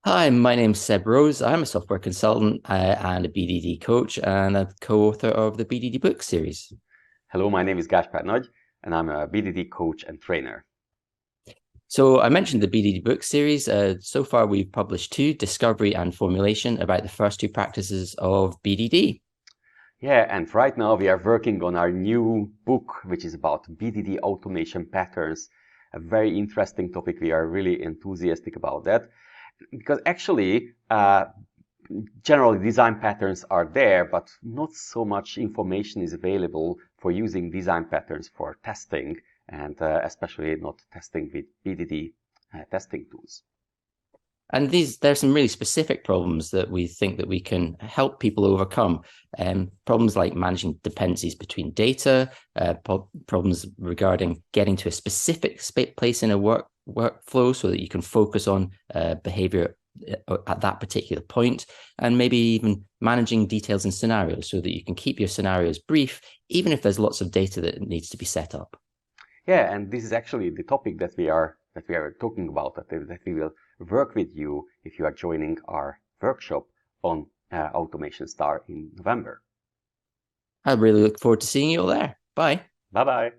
Hi, my name's Seb Rose. I'm a software consultant and a BDD coach and a co-author of the BDD book series. Hello, my name is Gaspar, and I'm a BDD coach and trainer. So I mentioned the BDD book series. So far, we've published two, Discovery and Formulation, about the first two practices of BDD. Yeah, and right now we are working on our new book, which is about BDD Automation Patterns. A very interesting topic. We are really enthusiastic about that because actually, generally design patterns are there, but not so much information is available for using design patterns for testing, and especially not testing with BDD testing tools. And there's some really specific problems that we think that we can help people overcome. Problems like managing dependencies between data, problems regarding getting to a specific place in a workflow so that you can focus on behavior at that particular point, and maybe even managing details and scenarios so that you can keep your scenarios brief, even if there's lots of data that needs to be set up. Yeah, and this is actually the topic that we are talking about, that we will work with you if you are joining our workshop on Automation Star in November. I really look forward to seeing you all there. Bye. Bye bye.